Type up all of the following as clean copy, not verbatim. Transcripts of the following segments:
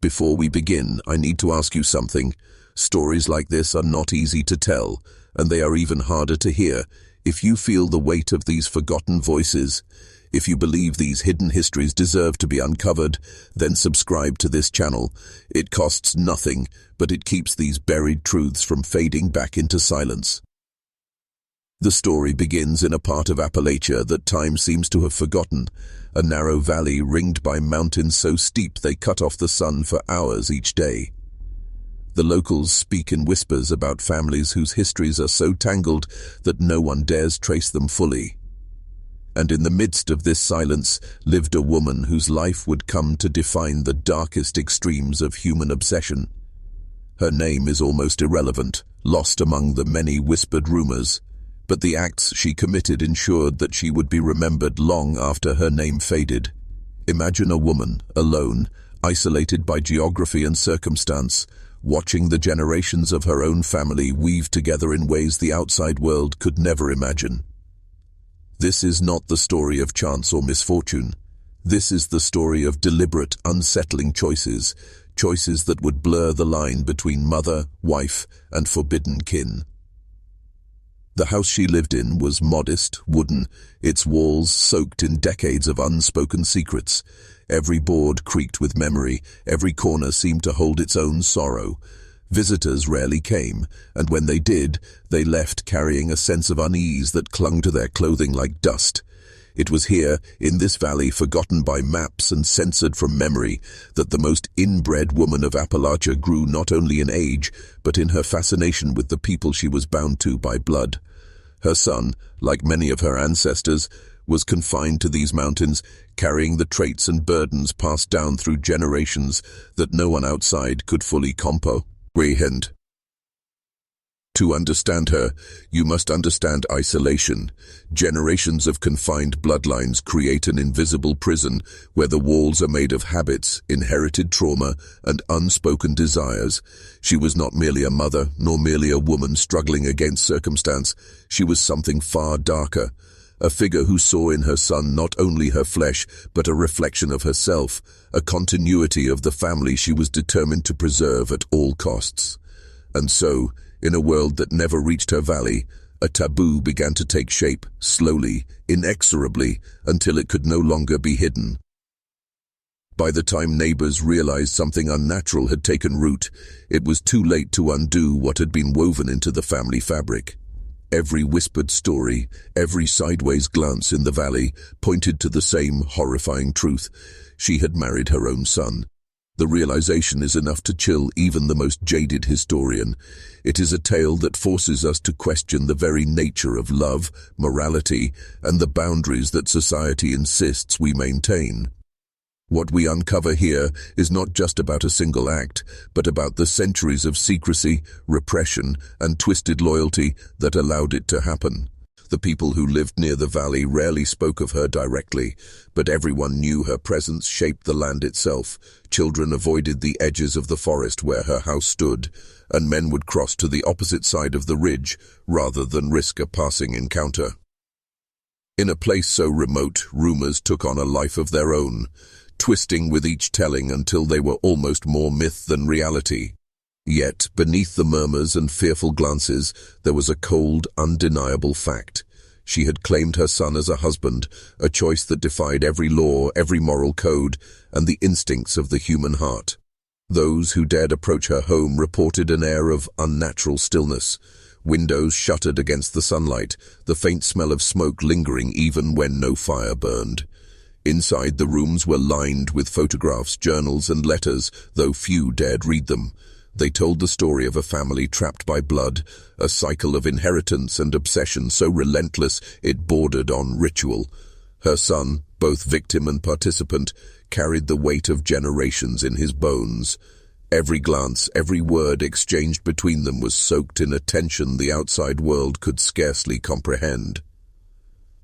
Before we begin, I need to ask you something. Stories like this are not easy to tell, and they are even harder to hear. If you feel the weight of these forgotten voices, if you believe these hidden histories deserve to be uncovered, then subscribe to this channel. It costs nothing, but it keeps these buried truths from fading back into silence. The story begins in a part of Appalachia that time seems to have forgotten, a narrow valley ringed by mountains so steep they cut off the sun for hours each day. The locals speak in whispers about families whose histories are so tangled that no one dares trace them fully. And in the midst of this silence lived a woman whose life would come to define the darkest extremes of human obsession. Her name is almost irrelevant, lost among the many whispered rumors, but the acts she committed ensured that she would be remembered long after her name faded. Imagine a woman, alone, isolated by geography and circumstance, watching the generations of her own family weave together in ways the outside world could never imagine. This is not the story of chance or misfortune. This is the story of deliberate, unsettling choices, choices that would blur the line between mother, wife, and forbidden kin. The house she lived in was modest, wooden, its walls soaked in decades of unspoken secrets. Every board creaked with memory, every corner seemed to hold its own sorrow. Visitors rarely came, and when they did, they left carrying a sense of unease that clung to their clothing like dust. It was here, in this valley forgotten by maps and censored from memory, that the most inbred woman of Appalachia grew not only in age, but in her fascination with the people she was bound to by blood. Her son, like many of her ancestors, was confined to these mountains, carrying the traits and burdens passed down through generations that no one outside could fully comprehend. To understand her, you must understand isolation. Generations of confined bloodlines create an invisible prison where the walls are made of habits, inherited trauma, and unspoken desires. She was not merely a mother, nor merely a woman struggling against circumstance. She was something far darker. A figure who saw in her son not only her flesh, but a reflection of herself, a continuity of the family she was determined to preserve at all costs. And so, in a world that never reached her valley, a taboo began to take shape, slowly, inexorably, until it could no longer be hidden. By the time neighbors realized something unnatural had taken root, it was too late to undo what had been woven into the family fabric. Every whispered story, every sideways glance in the valley pointed to the same horrifying truth. She had married her own son. The realization is enough to chill even the most jaded historian. It is a tale that forces us to question the very nature of love, morality, and the boundaries that society insists we maintain. What we uncover here is not just about a single act, but about the centuries of secrecy, repression, and twisted loyalty that allowed it to happen. The people who lived near the valley rarely spoke of her directly, but everyone knew her presence shaped the land itself. Children avoided the edges of the forest where her house stood, and men would cross to the opposite side of the ridge rather than risk a passing encounter. In a place so remote, rumors took on a life of their own, twisting with each telling until they were almost more myth than reality. Yet, beneath the murmurs and fearful glances, there was a cold, undeniable fact. She had claimed her son as a husband, a choice that defied every law, every moral code, and the instincts of the human heart. Those who dared approach her home reported an air of unnatural stillness. Windows shuttered against the sunlight, the faint smell of smoke lingering even when no fire burned. Inside, the rooms were lined with photographs, journals, and letters, though few dared read them. They told the story of a family trapped by blood, a cycle of inheritance and obsession so relentless it bordered on ritual. Her son, both victim and participant, carried the weight of generations in his bones. Every glance, every word exchanged between them was soaked in a tension the outside world could scarcely comprehend.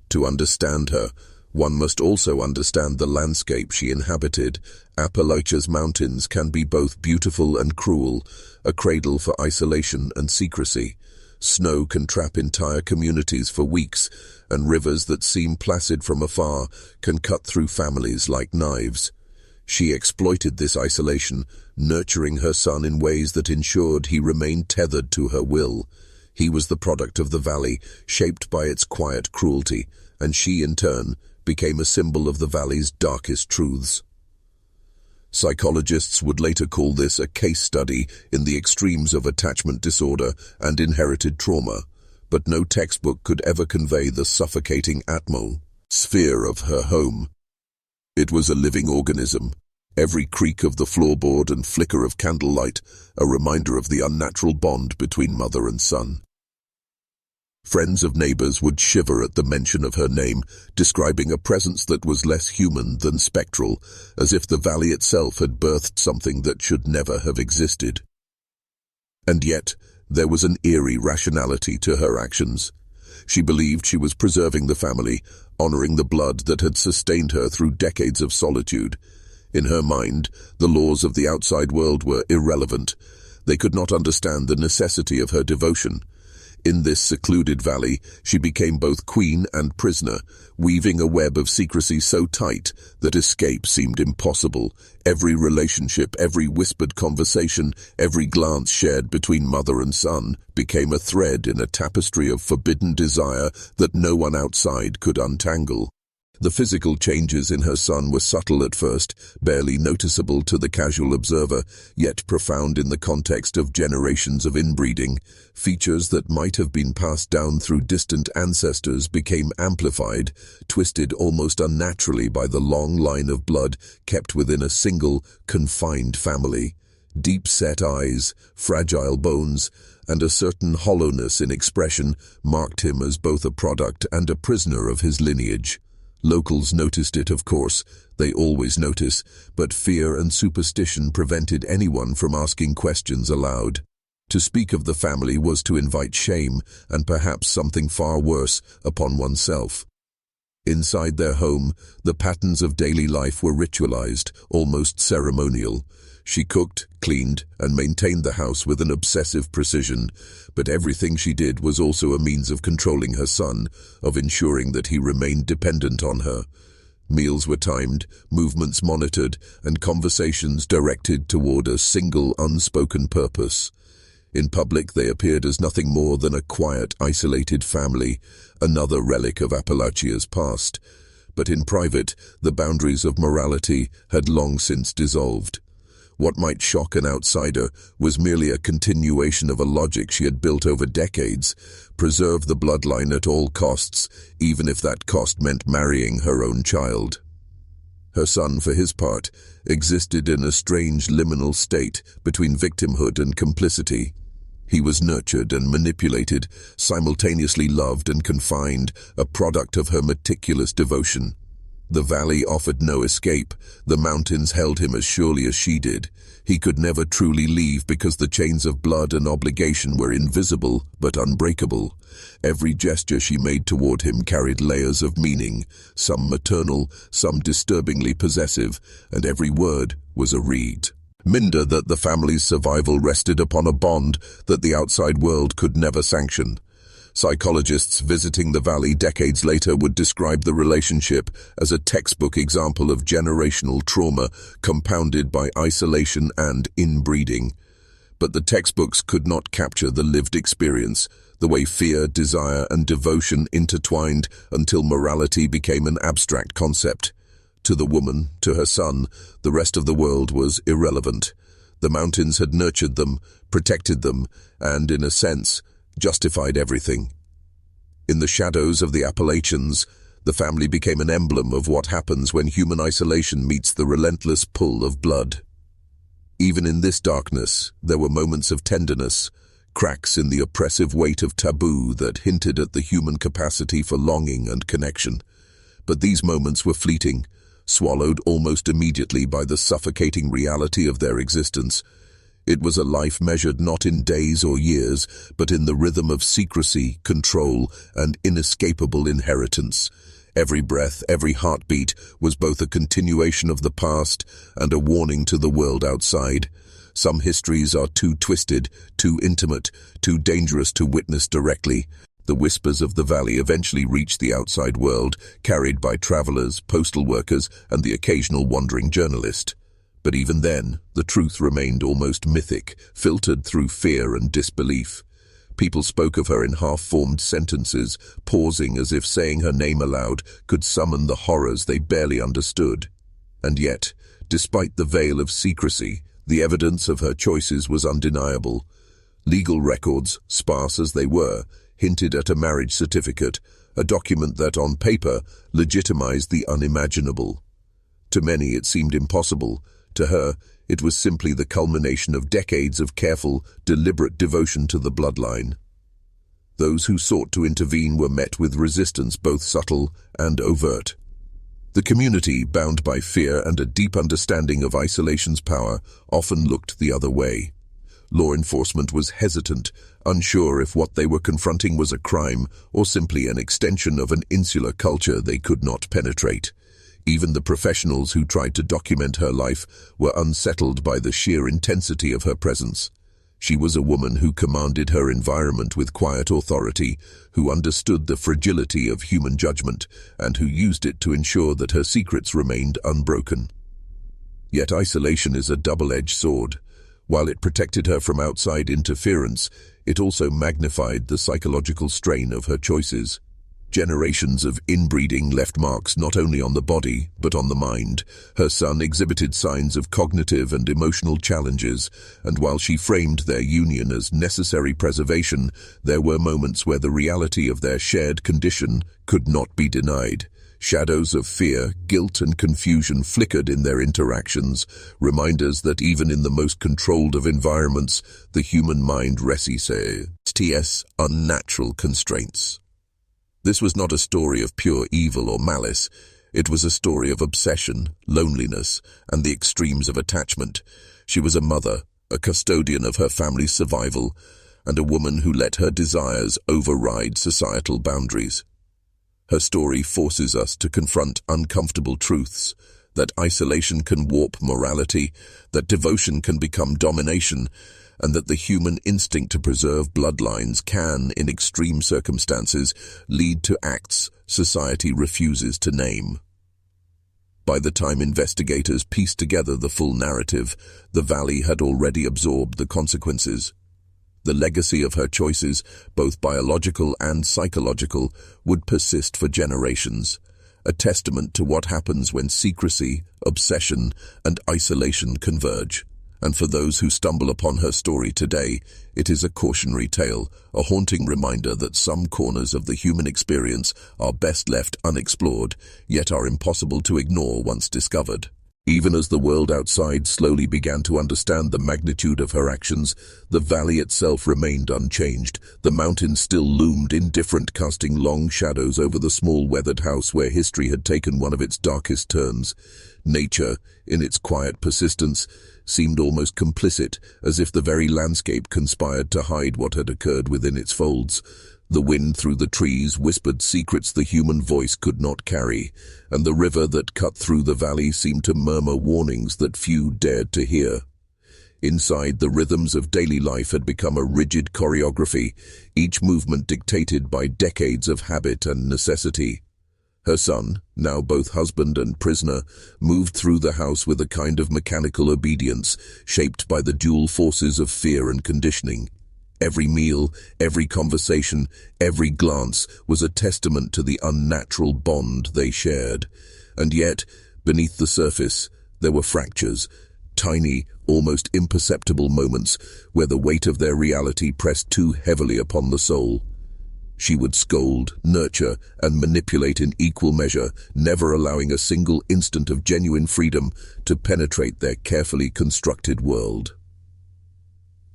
To understand her, one must also understand the landscape she inhabited. Appalachia's mountains can be both beautiful and cruel, a cradle for isolation and secrecy. Snow can trap entire communities for weeks, and rivers that seem placid from afar can cut through families like knives. She exploited this isolation, nurturing her son in ways that ensured he remained tethered to her will. He was the product of the valley, shaped by its quiet cruelty, and she, in turn, became a symbol of the valley's darkest truths. Psychologists would later call this a case study in the extremes of attachment disorder and inherited trauma, but no textbook could ever convey the suffocating atmosphere of her home. It was a living organism, every creak of the floorboard and flicker of candlelight a reminder of the unnatural bond between mother and son. Friends of neighbors would shiver at the mention of her name, describing a presence that was less human than spectral, as if the valley itself had birthed something that should never have existed. And yet, there was an eerie rationality to her actions. She believed she was preserving the family, honoring the blood that had sustained her through decades of solitude. In her mind, the laws of the outside world were irrelevant. They could not understand the necessity of her devotion. In this secluded valley, she became both queen and prisoner, weaving a web of secrecy so tight that escape seemed impossible. Every relationship, every whispered conversation, every glance shared between mother and son became a thread in a tapestry of forbidden desire that no one outside could untangle. The physical changes in her son were subtle at first, barely noticeable to the casual observer, yet profound in the context of generations of inbreeding. Features that might have been passed down through distant ancestors became amplified, twisted almost unnaturally by the long line of blood kept within a single, confined family. Deep-set eyes, fragile bones, and a certain hollowness in expression marked him as both a product and a prisoner of his lineage. Locals noticed it, of course. They always notice, but fear and superstition prevented anyone from asking questions aloud. To speak of the family was to invite shame, and perhaps something far worse, upon oneself. Inside their home, the patterns of daily life were ritualized, almost ceremonial. She cooked, cleaned, and maintained the house with an obsessive precision, but everything she did was also a means of controlling her son, of ensuring that he remained dependent on her. Meals were timed, movements monitored, and conversations directed toward a single unspoken purpose. In public, they appeared as nothing more than a quiet, isolated family, another relic of Appalachia's past. But in private, the boundaries of morality had long since dissolved. What might shock an outsider was merely a continuation of a logic she had built over decades: preserve the bloodline at all costs, even if that cost meant marrying her own child. Her son, for his part, existed in a strange liminal state between victimhood and complicity. He was nurtured and manipulated, simultaneously loved and confined, a product of her meticulous devotion. The valley offered no escape. The mountains held him as surely as she did. He could never truly leave because the chains of blood and obligation were invisible but unbreakable. Every gesture she made toward him carried layers of meaning, some maternal, some disturbingly possessive, and every word was a reminder that the family's survival rested upon a bond that the outside world could never sanction. Psychologists visiting the valley decades later would describe the relationship as a textbook example of generational trauma compounded by isolation and inbreeding. But the textbooks could not capture the lived experience, the way fear, desire, and devotion intertwined until morality became an abstract concept. To the woman, to her son, the rest of the world was irrelevant. The mountains had nurtured them, protected them, and, in a sense, justified everything. In the shadows of the Appalachians, the family became an emblem of what happens when human isolation meets the relentless pull of blood. Even in this darkness, there were moments of tenderness, cracks in the oppressive weight of taboo that hinted at the human capacity for longing and connection. But these moments were fleeting, swallowed almost immediately by the suffocating reality of their existence. It was a life measured not in days or years, but in the rhythm of secrecy, control, and inescapable inheritance. Every breath, every heartbeat was both a continuation of the past and a warning to the world outside. Some histories are too twisted, too intimate, too dangerous to witness directly. The whispers of the valley eventually reached the outside world, carried by travelers, postal workers, and the occasional wandering journalist. But even then, the truth remained almost mythic, filtered through fear and disbelief. People spoke of her in half-formed sentences, pausing as if saying her name aloud could summon the horrors they barely understood. And yet, despite the veil of secrecy, the evidence of her choices was undeniable. Legal records, sparse as they were, hinted at a marriage certificate, a document that, on paper, legitimized the unimaginable. To many it seemed impossible. To her, it was simply the culmination of decades of careful, deliberate devotion to the bloodline. Those who sought to intervene were met with resistance both subtle and overt. The community, bound by fear and a deep understanding of isolation's power, often looked the other way. Law enforcement was hesitant, unsure if what they were confronting was a crime or simply an extension of an insular culture they could not penetrate. Even the professionals who tried to document her life were unsettled by the sheer intensity of her presence. She was a woman who commanded her environment with quiet authority, who understood the fragility of human judgment, and who used it to ensure that her secrets remained unbroken. Yet isolation is a double-edged sword. While it protected her from outside interference, it also magnified the psychological strain of her choices. Generations of inbreeding left marks not only on the body, but on the mind. Her son exhibited signs of cognitive and emotional challenges, and while she framed their union as necessary preservation, there were moments where the reality of their shared condition could not be denied. Shadows of fear, guilt, and confusion flickered in their interactions, reminders that even in the most controlled of environments, the human mind resists unnatural constraints. This was not a story of pure evil or malice. It was a story of obsession, loneliness, and the extremes of attachment. She was a mother, a custodian of her family's survival, and a woman who let her desires override societal boundaries. Her story forces us to confront uncomfortable truths, that isolation can warp morality, that devotion can become domination, and that the human instinct to preserve bloodlines can, in extreme circumstances, lead to acts society refuses to name. By the time investigators pieced together the full narrative, the valley had already absorbed the consequences. The legacy of her choices, both biological and psychological, would persist for generations, a testament to what happens when secrecy, obsession, and isolation converge. And for those who stumble upon her story today, it is a cautionary tale, a haunting reminder that some corners of the human experience are best left unexplored, yet are impossible to ignore once discovered. Even as the world outside slowly began to understand the magnitude of her actions, the valley itself remained unchanged. The mountains still loomed indifferent, casting long shadows over the small weathered house where history had taken one of its darkest turns. Nature, in its quiet persistence, seemed almost complicit, as if the very landscape conspired to hide what had occurred within its folds. The wind through the trees whispered secrets the human voice could not carry, and the river that cut through the valley seemed to murmur warnings that few dared to hear. Inside, the rhythms of daily life had become a rigid choreography, each movement dictated by decades of habit and necessity. Her son, now both husband and prisoner, moved through the house with a kind of mechanical obedience, shaped by the dual forces of fear and conditioning. Every meal, every conversation, every glance was a testament to the unnatural bond they shared. And yet, beneath the surface, there were fractures, tiny, almost imperceptible moments where the weight of their reality pressed too heavily upon the soul. She would scold, nurture, and manipulate in equal measure, never allowing a single instant of genuine freedom to penetrate their carefully constructed world.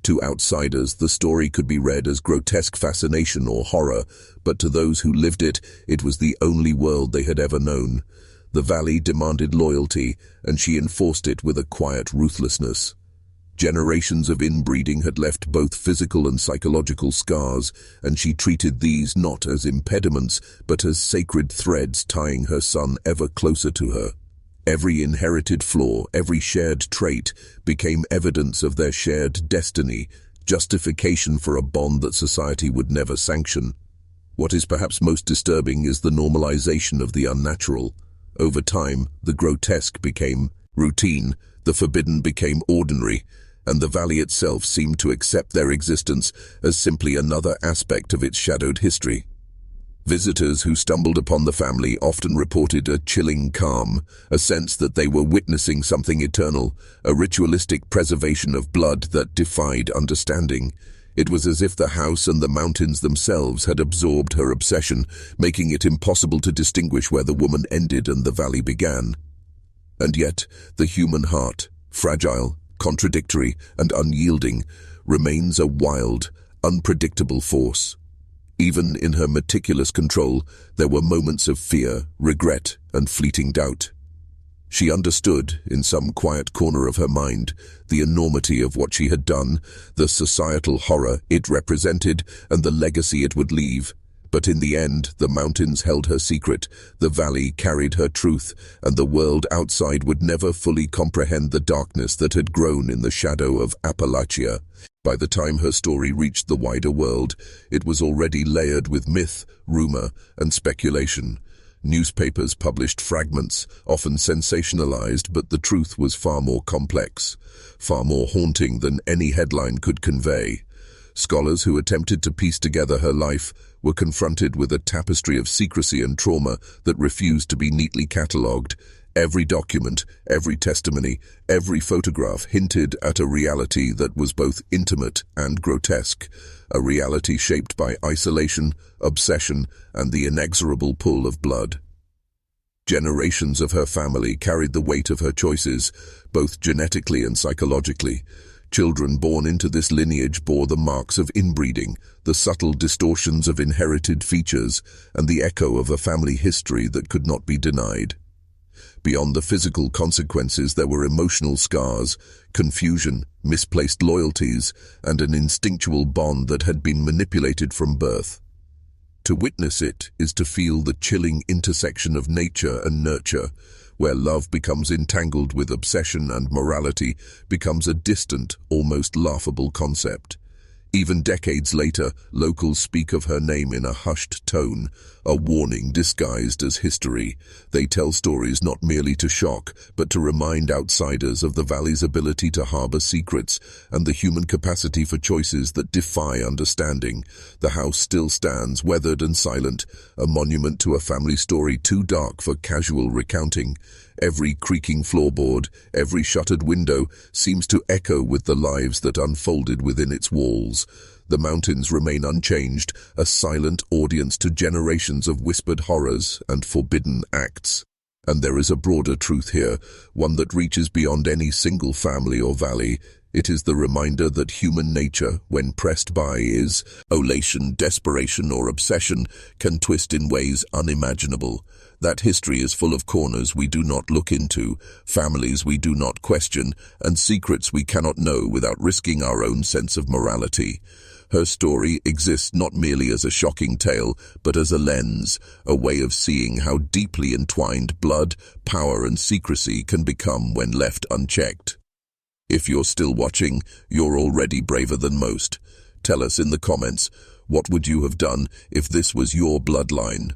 To outsiders, the story could be read as grotesque fascination or horror, but to those who lived it, it was the only world they had ever known. The valley demanded loyalty, and she enforced it with a quiet ruthlessness. Generations of inbreeding had left both physical and psychological scars, and she treated these not as impediments, but as sacred threads tying her son ever closer to her. Every inherited flaw, every shared trait, became evidence of their shared destiny, justification for a bond that society would never sanction. What is perhaps most disturbing is the normalization of the unnatural. Over time, the grotesque became routine, the forbidden became ordinary, and the valley itself seemed to accept their existence as simply another aspect of its shadowed history. Visitors who stumbled upon the family often reported a chilling calm, a sense that they were witnessing something eternal, a ritualistic preservation of blood that defied understanding. It was as if the house and the mountains themselves had absorbed her obsession, making it impossible to distinguish where the woman ended and the valley began. And yet, the human heart, fragile, contradictory, and unyielding, remains a wild, unpredictable force. Even in her meticulous control, there were moments of fear, regret, and fleeting doubt. She understood, in some quiet corner of her mind, the enormity of what she had done, the societal horror it represented, and the legacy it would leave. But in the end, the mountains held her secret, the valley carried her truth, and the world outside would never fully comprehend the darkness that had grown in the shadow of Appalachia. By the time her story reached the wider world, it was already layered with myth, rumor, and speculation. Newspapers published fragments, often sensationalized, but the truth was far more complex, far more haunting than any headline could convey. Scholars who attempted to piece together her life were confronted with a tapestry of secrecy and trauma that refused to be neatly catalogued. Every document, every testimony, every photograph hinted at a reality that was both intimate and grotesque, a reality shaped by isolation, obsession, and the inexorable pull of blood. Generations of her family carried the weight of her choices, both genetically and psychologically. Children born into this lineage bore the marks of inbreeding, the subtle distortions of inherited features, and the echo of a family history that could not be denied. Beyond the physical consequences, there were emotional scars, confusion, misplaced loyalties, and an instinctual bond that had been manipulated from birth. To witness it is to feel the chilling intersection of nature and nurture, where love becomes entangled with obsession and morality becomes a distant, almost laughable concept. Even decades later, locals speak of her name in a hushed tone, a warning disguised as history. They tell stories not merely to shock, but to remind outsiders of the valley's ability to harbor secrets and the human capacity for choices that defy understanding. The house still stands, weathered and silent, a monument to a family story too dark for casual recounting. Every creaking floorboard, every shuttered window seems to echo with the lives that unfolded within its walls. The mountains remain unchanged, a silent audience to generations of whispered horrors and forbidden acts. And there is a broader truth here, one that reaches beyond any single family or valley. It is the reminder that human nature, when pressed by elation, desperation, or obsession, can twist in ways unimaginable. That history is full of corners we do not look into, families we do not question, and secrets we cannot know without risking our own sense of morality. Her story exists not merely as a shocking tale, but as a lens, a way of seeing how deeply entwined blood, power, and secrecy can become when left unchecked. If you're still watching, you're already braver than most. Tell us in the comments, what would you have done if this was your bloodline?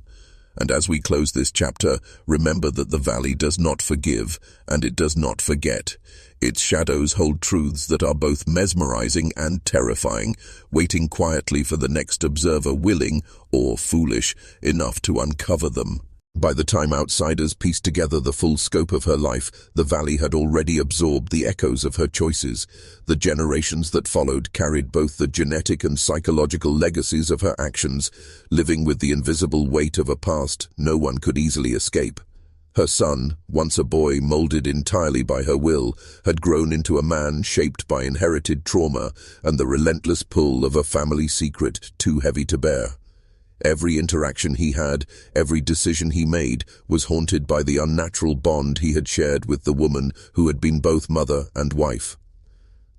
And as we close this chapter, remember that the valley does not forgive, and it does not forget. Its shadows hold truths that are both mesmerizing and terrifying, waiting quietly for the next observer willing, or foolish, enough to uncover them. By the time outsiders pieced together the full scope of her life, the valley had already absorbed the echoes of her choices. The generations that followed carried both the genetic and psychological legacies of her actions, living with the invisible weight of a past no one could easily escape. Her son, once a boy molded entirely by her will, had grown into a man shaped by inherited trauma and the relentless pull of a family secret too heavy to bear. Every interaction he had, every decision he made, was haunted by the unnatural bond he had shared with the woman who had been both mother and wife.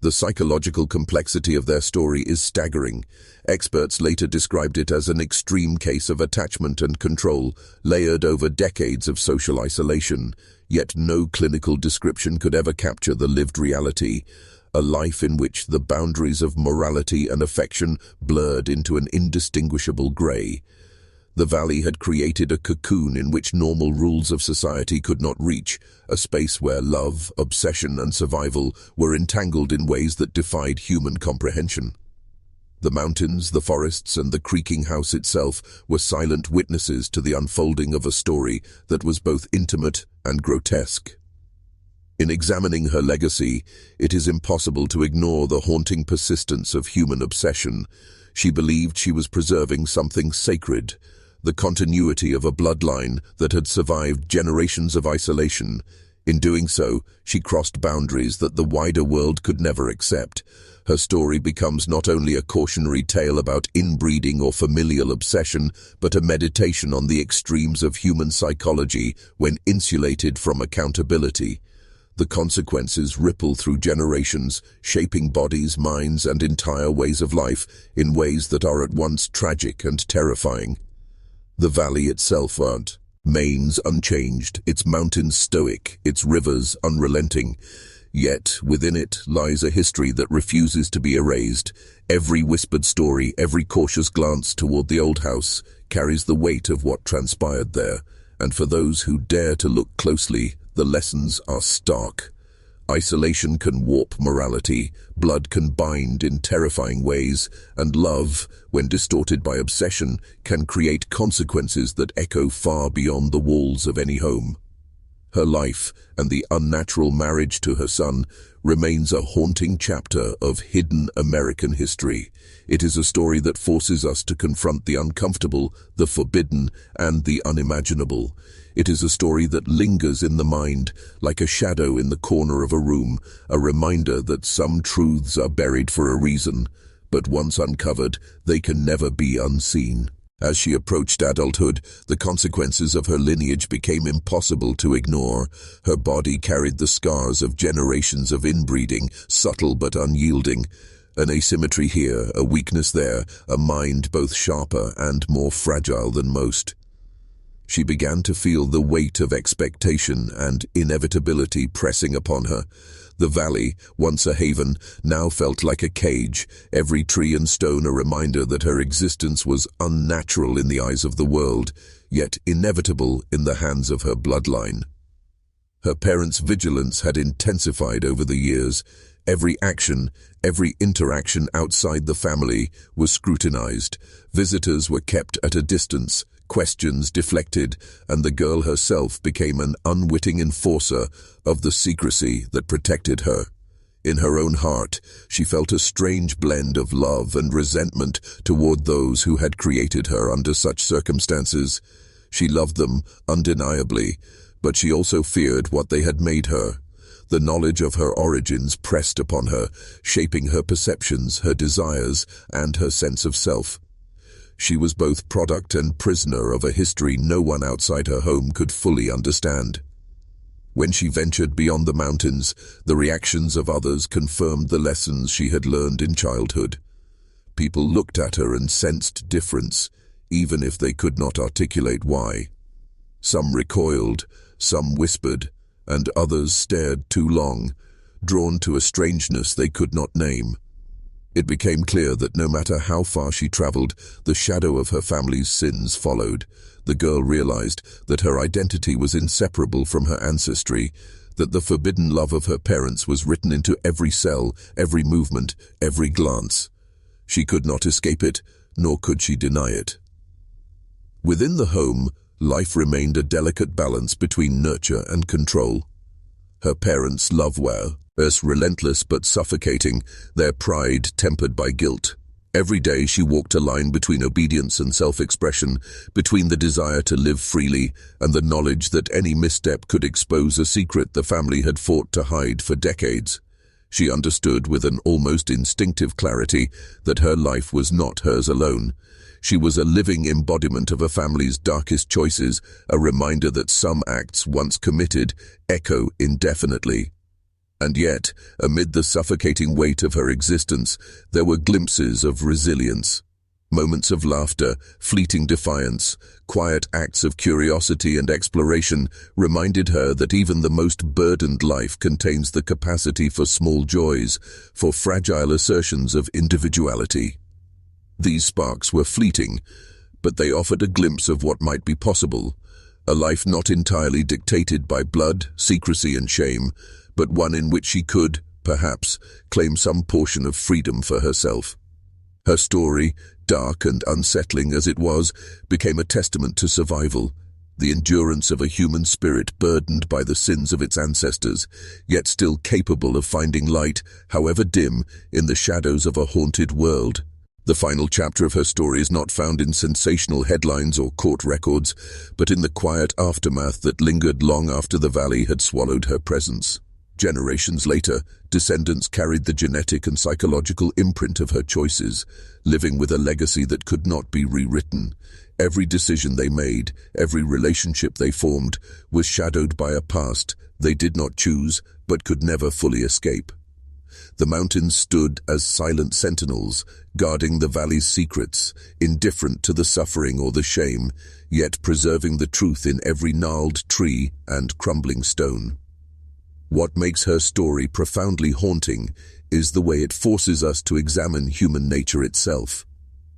The psychological complexity of their story is staggering. Experts later described it as an extreme case of attachment and control, layered over decades of social isolation. Yet no clinical description could ever capture the lived reality. A life in which the boundaries of morality and affection blurred into an indistinguishable grey. The valley had created a cocoon in which normal rules of society could not reach, a space where love, obsession, and survival were entangled in ways that defied human comprehension. The mountains, the forests, and the creaking house itself were silent witnesses to the unfolding of a story that was both intimate and grotesque. In examining her legacy, it is impossible to ignore the haunting persistence of human obsession. She believed she was preserving something sacred, the continuity of a bloodline that had survived generations of isolation. In doing so, she crossed boundaries that the wider world could never accept. Her story becomes not only a cautionary tale about inbreeding or familial obsession, but a meditation on the extremes of human psychology when insulated from accountability. The consequences ripple through generations, shaping bodies, minds, and entire ways of life in ways that are at once tragic and terrifying. The valley itself remains unchanged, its mountains stoic, its rivers unrelenting. Yet, within it lies a history that refuses to be erased. Every whispered story, every cautious glance toward the old house carries the weight of what transpired there. And for those who dare to look closely, the lessons are stark. Isolation can warp morality, blood can bind in terrifying ways, and love, when distorted by obsession, can create consequences that echo far beyond the walls of any home. Her life, and the unnatural marriage to her son, remains a haunting chapter of hidden American history. It is a story that forces us to confront the uncomfortable, the forbidden, and the unimaginable. It is a story that lingers in the mind, like a shadow in the corner of a room, a reminder that some truths are buried for a reason, but once uncovered, they can never be unseen. As she approached adulthood, the consequences of her lineage became impossible to ignore. Her body carried the scars of generations of inbreeding, subtle but unyielding. An asymmetry here, a weakness there, a mind both sharper and more fragile than most. She began to feel the weight of expectation and inevitability pressing upon her. The valley, once a haven, now felt like a cage, every tree and stone a reminder that her existence was unnatural in the eyes of the world, yet inevitable in the hands of her bloodline. Her parents' vigilance had intensified over the years. Every action, every interaction outside the family was scrutinized. Visitors were kept at a distance, questions deflected, and the girl herself became an unwitting enforcer of the secrecy that protected her. In her own heart, she felt a strange blend of love and resentment toward those who had created her under such circumstances. She loved them, undeniably, but she also feared what they had made her. The knowledge of her origins pressed upon her, shaping her perceptions, her desires, and her sense of self. She was both product and prisoner of a history no one outside her home could fully understand. When she ventured beyond the mountains, the reactions of others confirmed the lessons she had learned in childhood. People looked at her and sensed difference, even if they could not articulate why. Some recoiled, some whispered, and others stared too long, drawn to a strangeness they could not name. It became clear that no matter how far she traveled, the shadow of her family's sins followed. The girl realized that her identity was inseparable from her ancestry, that the forbidden love of her parents was written into every cell, every movement, every glance. She could not escape it, nor could she deny it. Within the home, life remained a delicate balance between nurture and control. Her parents' love were relentless but suffocating, their pride tempered by guilt. Every day she walked a line between obedience and self-expression, between the desire to live freely and the knowledge that any misstep could expose a secret the family had fought to hide for decades. She understood with an almost instinctive clarity that her life was not hers alone. She was a living embodiment of a family's darkest choices, a reminder that some acts once committed echo indefinitely. And yet, amid the suffocating weight of her existence, there were glimpses of resilience. Moments of laughter, fleeting defiance, quiet acts of curiosity and exploration reminded her that even the most burdened life contains the capacity for small joys, for fragile assertions of individuality. These sparks were fleeting, but they offered a glimpse of what might be possible, a life not entirely dictated by blood, secrecy, and shame, but one in which she could, perhaps, claim some portion of freedom for herself. Her story, dark and unsettling as it was, became a testament to survival, the endurance of a human spirit burdened by the sins of its ancestors, yet still capable of finding light, however dim, in the shadows of a haunted world. The final chapter of her story is not found in sensational headlines or court records, but in the quiet aftermath that lingered long after the valley had swallowed her presence. Generations later, descendants carried the genetic and psychological imprint of her choices, living with a legacy that could not be rewritten. Every decision they made, every relationship they formed, was shadowed by a past they did not choose but could never fully escape. The mountains stood as silent sentinels, guarding the valley's secrets, indifferent to the suffering or the shame, yet preserving the truth in every gnarled tree and crumbling stone. What makes her story profoundly haunting is the way it forces us to examine human nature itself.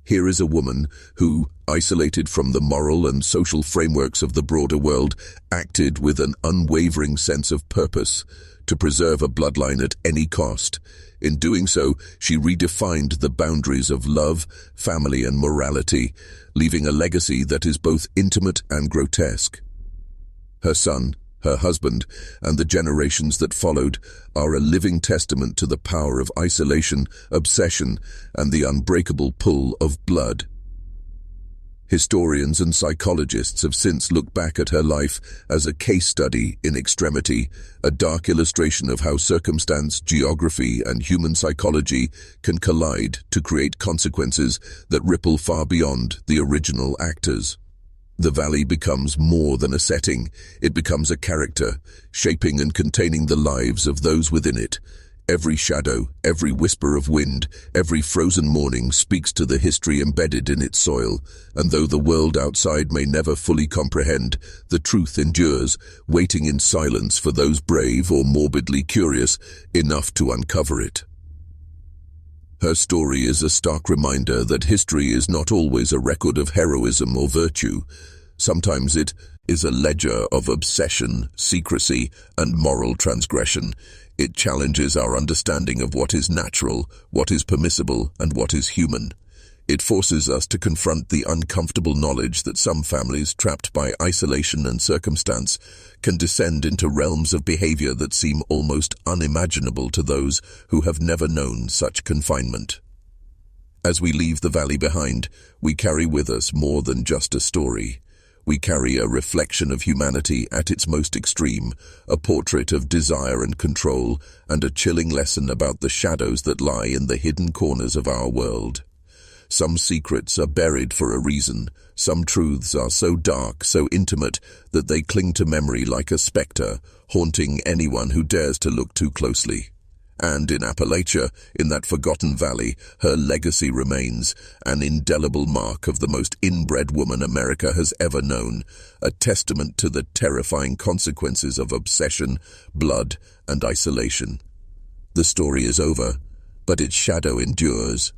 Here is a woman who, isolated from the moral and social frameworks of the broader world, acted with an unwavering sense of purpose to preserve a bloodline at any cost. In doing so, she redefined the boundaries of love, family, and morality, leaving a legacy that is both intimate and grotesque. Her son, her husband, and the generations that followed are a living testament to the power of isolation, obsession, and the unbreakable pull of blood. Historians and psychologists have since looked back at her life as a case study in extremity, a dark illustration of how circumstance, geography, and human psychology can collide to create consequences that ripple far beyond the original actors. The valley becomes more than a setting. It becomes a character, shaping and containing the lives of those within it. Every shadow, every whisper of wind, every frozen morning speaks to the history embedded in its soil, and though the world outside may never fully comprehend, the truth endures, waiting in silence for those brave or morbidly curious enough to uncover it. Her story is a stark reminder that history is not always a record of heroism or virtue. Sometimes it is a ledger of obsession, secrecy, and moral transgression. It challenges our understanding of what is natural, what is permissible, and what is human. It forces us to confront the uncomfortable knowledge that some families, trapped by isolation and circumstance, can descend into realms of behavior that seem almost unimaginable to those who have never known such confinement. As we leave the valley behind, we carry with us more than just a story. We carry a reflection of humanity at its most extreme, a portrait of desire and control, and a chilling lesson about the shadows that lie in the hidden corners of our world. Some secrets are buried for a reason. Some truths are so dark, so intimate, that they cling to memory like a spectre, haunting anyone who dares to look too closely. And in Appalachia, in that forgotten valley, her legacy remains, an indelible mark of the most inbred woman America has ever known, a testament to the terrifying consequences of obsession, blood, and isolation. The story is over, but its shadow endures.